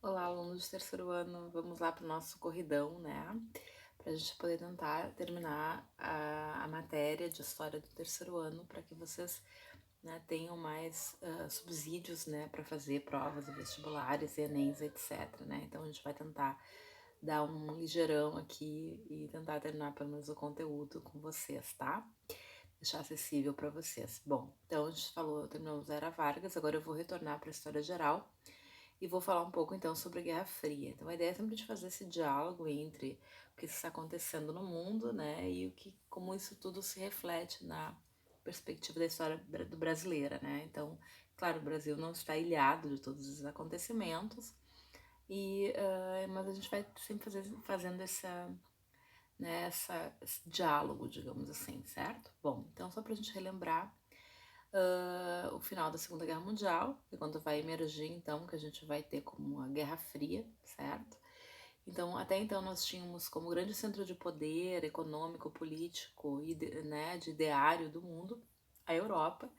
Olá, alunos de terceiro ano, vamos lá para o nosso corridão, né? Para a gente poder tentar terminar a matéria de história do terceiro ano, para que vocês, né, tenham mais subsídios, né, para fazer provas e vestibulares, Enems, etc, né? Então a gente vai tentar dar um ligeirão aqui e tentar terminar pelo menos o conteúdo com vocês, tá? Deixar acessível para vocês. Bom, então a gente terminamos a Era Vargas, agora eu vou retornar para a história geral e vou falar um pouco então sobre a Guerra Fria. Então a ideia é sempre de fazer esse diálogo entre o que está acontecendo no mundo, né, e como isso tudo se reflete na perspectiva da história do brasileira, né? Então, claro, o Brasil não está ilhado de todos os acontecimentos, mas a gente vai sempre fazendo esse diálogo, digamos assim, certo? Bom, então só para a gente relembrar o final da Segunda Guerra Mundial, e quando vai emergir, então, que a gente vai ter como a Guerra Fria, certo? Então, até então nós tínhamos como grande centro de poder econômico, político, né, de ideário do mundo, a Europa,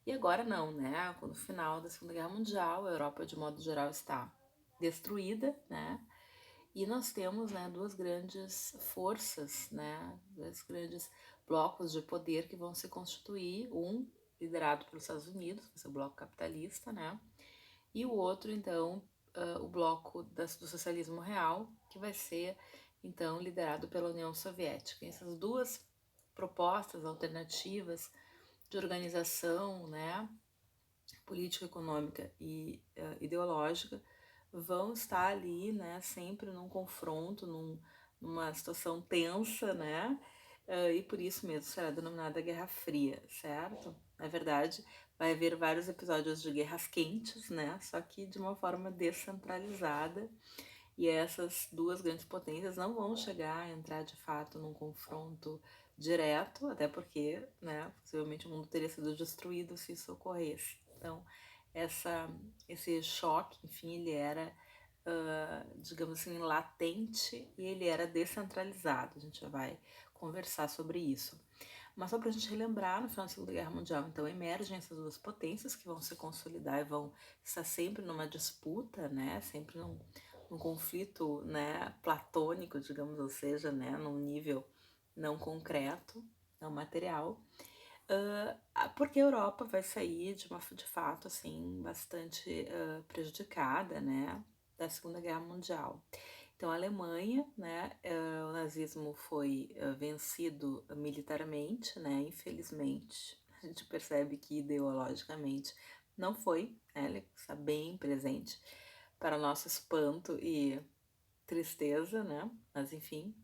e agora não, né? No final da Segunda Guerra Mundial, a Europa, de modo geral, está destruída, né? E nós temos, né, duas grandes forças, né, dois grandes blocos de poder que vão se constituir, um liderado pelos Estados Unidos, esse é o bloco capitalista, né, e o outro, então, o bloco do socialismo real, que vai ser, então, liderado pela União Soviética. E essas duas propostas alternativas de organização, né, política, econômica e ideológica vão estar ali, né, sempre num confronto, numa situação tensa, né, e por isso mesmo será denominada Guerra Fria, certo? Na verdade, vai haver vários episódios de guerras quentes, né, só que de uma forma descentralizada, e essas duas grandes potências não vão chegar a entrar de fato num confronto direto, até porque, né, possivelmente o mundo teria sido destruído se isso ocorresse. Então, esse choque, enfim, ele era, digamos assim, latente e ele era descentralizado. A gente já vai conversar sobre isso. Mas só para a gente relembrar, no final da Segunda Guerra Mundial, então, emergem essas duas potências que vão se consolidar e vão estar sempre numa disputa, né, sempre num conflito, né, platônico, digamos, ou seja, né, num nível não concreto, não material, porque a Europa vai sair de fato, assim, bastante prejudicada, né, da Segunda Guerra Mundial. Então, a Alemanha, né, o nazismo foi vencido militarmente, né, infelizmente. A gente percebe que ideologicamente não foi, né, ele está bem presente para nosso espanto e tristeza, né, mas enfim.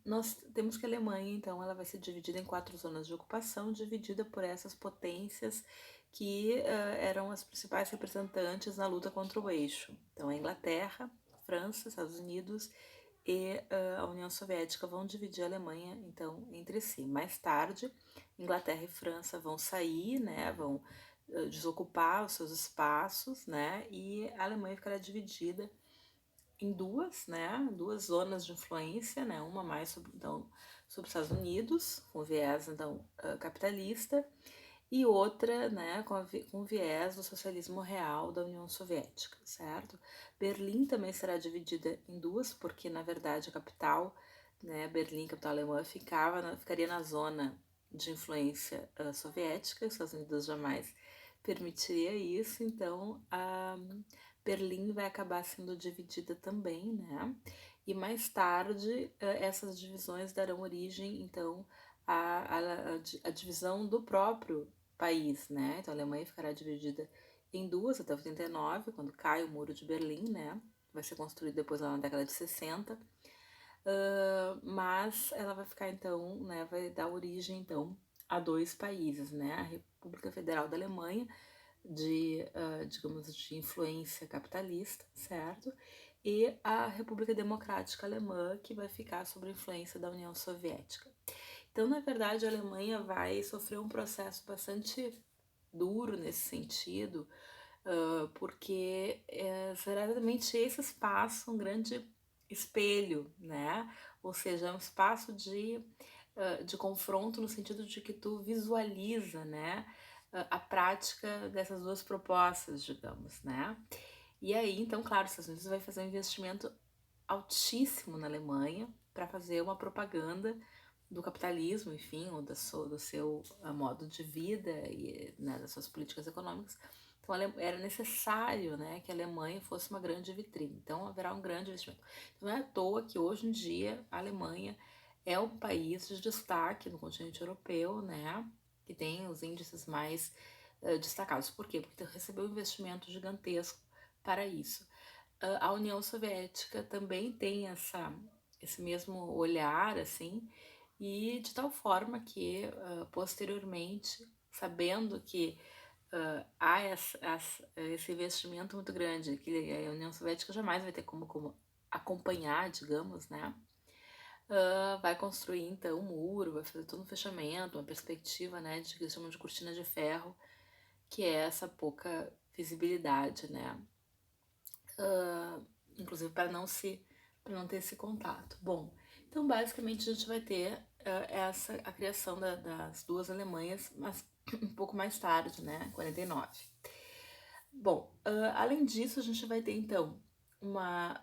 Nós temos que a Alemanha, então, ela vai ser dividida em 4 zonas de ocupação, dividida por essas potências que eram as principais representantes na luta contra o eixo. Então, a Inglaterra, França, Estados Unidos e a União Soviética vão dividir a Alemanha, então, entre si. Mais tarde, Inglaterra e França vão sair, né, vão desocupar os seus espaços, né, e a Alemanha ficará dividida em duas, né, duas zonas de influência, né, uma mais sobre os Estados Unidos, com viés então capitalista, e outra, né, com viés do socialismo real da União Soviética, certo? Berlim também será dividida em duas, porque na verdade a capital, né, Berlim, capital alemã, ficaria na zona de influência soviética, os Estados Unidos jamais permitiria isso, então Berlim vai acabar sendo dividida também, né? E mais tarde essas divisões darão origem, então, à divisão do próprio país, né? Então a Alemanha ficará dividida em duas até 89, quando cai o Muro de Berlim, né? Vai ser construído depois lá na década de 60. Mas ela vai ficar então, né? Vai dar origem então a dois países, né? A República Federal da Alemanha, digamos, de influência capitalista, certo? E a República Democrática Alemã, que vai ficar sob a influência da União Soviética. Então, na verdade, a Alemanha vai sofrer um processo bastante duro nesse sentido, porque será exatamente esse espaço um grande espelho, né? Ou seja, é um espaço de confronto no sentido de que tu visualiza, né, a prática dessas duas propostas, digamos, né? E aí, então, claro, os Estados Unidos vai fazer um investimento altíssimo na Alemanha para fazer uma propaganda do capitalismo, enfim, ou do seu modo de vida e, né, das suas políticas econômicas. Então era necessário, né, que a Alemanha fosse uma grande vitrine. Então haverá um grande investimento. Então não é à toa que hoje em dia a Alemanha é um país de destaque no continente europeu, né, que tem os índices mais destacados. Por quê? Porque recebeu um investimento gigantesco para isso. A União Soviética também tem esse mesmo olhar, assim, e de tal forma que, posteriormente, sabendo que há esse investimento muito grande, que a União Soviética jamais vai ter como acompanhar, digamos, né? Vai construir então um muro, vai fazer todo um fechamento, uma perspectiva, né, de que eles chamam de cortina de ferro, que é essa pouca visibilidade, né? Inclusive para não ter esse contato. Bom, então basicamente a gente vai ter a criação das duas Alemanhas, mas um pouco mais tarde, né, 49. Bom, além disso a gente vai ter então uma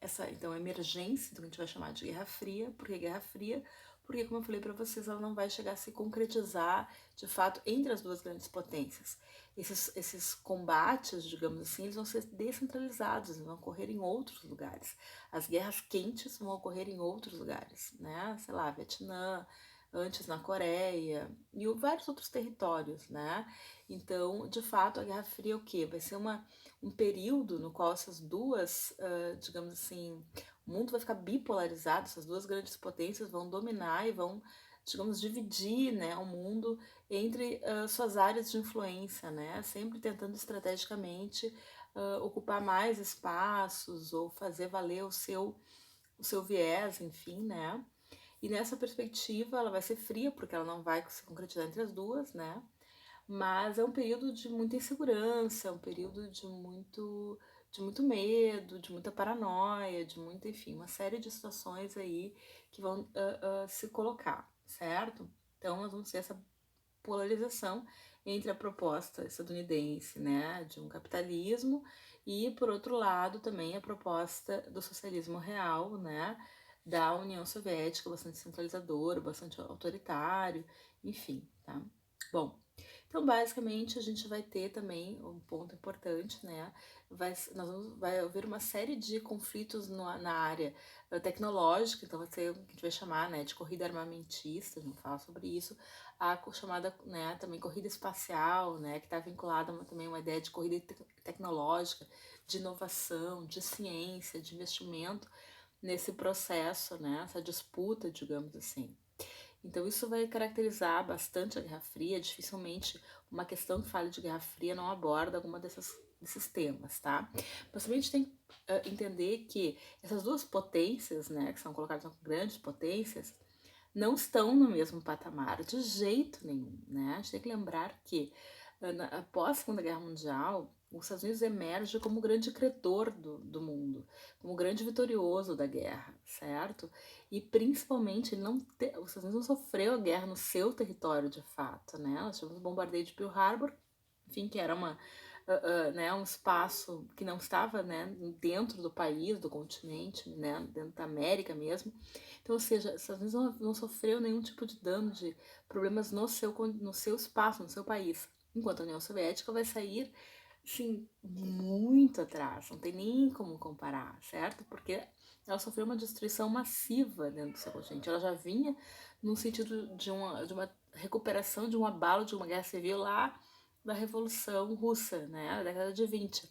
essa então emergência, então a gente vai chamar de Guerra Fria. Por que Guerra Fria? Porque, como eu falei para vocês, ela não vai chegar a se concretizar de fato entre as duas grandes potências. Esses combates, digamos assim, eles vão ser descentralizados, eles vão ocorrer em outros lugares. As guerras quentes vão ocorrer em outros lugares, né? Sei lá, Vietnã, antes na Coreia e vários outros territórios, né? Então, de fato, a Guerra Fria é o quê? Vai ser um período no qual essas duas, digamos assim, o mundo vai ficar bipolarizado, essas duas grandes potências vão dominar e vão, digamos, dividir, né, o mundo entre suas áreas de influência, né, sempre tentando estrategicamente ocupar mais espaços ou fazer valer o seu viés, enfim, né. E nessa perspectiva ela vai ser fria, porque ela não vai se concretizar entre as duas, né, mas é um período de muita insegurança, é um período de muito medo, de muita paranoia, de muita, enfim, uma série de situações aí que vão se colocar, certo? Então nós vamos ter essa polarização entre a proposta estadunidense, né, de um capitalismo e, por outro lado, também a proposta do socialismo real, né, da União Soviética, bastante centralizador, bastante autoritário, enfim, tá? Bom, então basicamente a gente vai ter também um ponto importante, né? Vai haver uma série de conflitos na área tecnológica, então vai ser o que a gente vai chamar, né, de corrida armamentista, vamos falar sobre isso, a chamada, né, também corrida espacial, né, que está vinculada também a uma ideia de corrida tecnológica, de inovação, de ciência, de investimento nesse processo, né, essa disputa, digamos assim. Então isso vai caracterizar bastante a Guerra Fria. Dificilmente uma questão que fale de Guerra Fria não aborda alguma desses temas, tá? Mas também a gente tem que entender que essas duas potências, né, que são colocadas como grandes potências, não estão no mesmo patamar de jeito nenhum, né? A gente tem que lembrar que após a Segunda Guerra Mundial, os Estados Unidos emerge como o grande credor do mundo, como o grande vitorioso da guerra, certo? E principalmente os Estados Unidos não sofreu a guerra no seu território de fato, né? Nós tivemos o bombardeio de Pearl Harbor, enfim, que era né, um espaço que não estava, né, dentro do país, do continente, né, dentro da América mesmo. Então, ou seja, os Estados Unidos não sofreu nenhum tipo de dano, de problemas no seu espaço, no seu país. Enquanto a União Soviética vai sair, assim, muito atrás, não tem nem como comparar, certo? Porque ela sofreu uma destruição massiva dentro do seu continente. Ela já vinha no sentido de uma recuperação, de um abalo de uma guerra civil lá da Revolução Russa, né, da década de 20.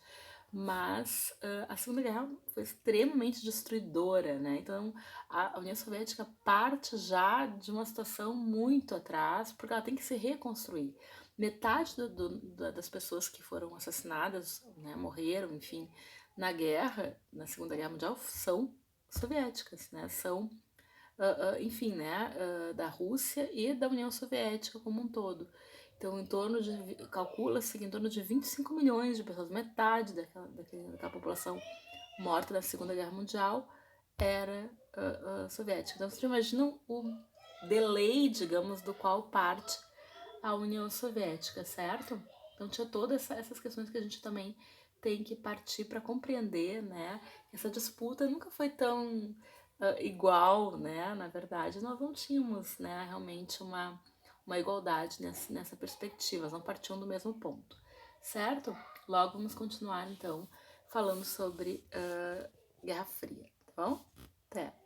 Mas a Segunda Guerra foi extremamente destruidora, né? Então a União Soviética parte já de uma situação muito atrás, porque ela tem que se reconstruir. Metade das pessoas que foram assassinadas, né, morreram, enfim, na guerra, na Segunda Guerra Mundial, são soviéticas, né? São, enfim, né, da Rússia e da União Soviética como um todo. Então, calcula-se que em torno de 25 milhões de pessoas, metade daquela população morta na Segunda Guerra Mundial era soviética. Então, vocês imaginam o delay, digamos, do qual parte a União Soviética, certo? Então, tinha todas essas questões que a gente também tem que partir para compreender, né, que essa disputa nunca foi tão igual, né, na verdade, nós não tínhamos, né, realmente uma igualdade nessa perspectiva, nós não partiam do mesmo ponto, certo? Logo vamos continuar, então, falando sobre Guerra Fria, tá bom? Até!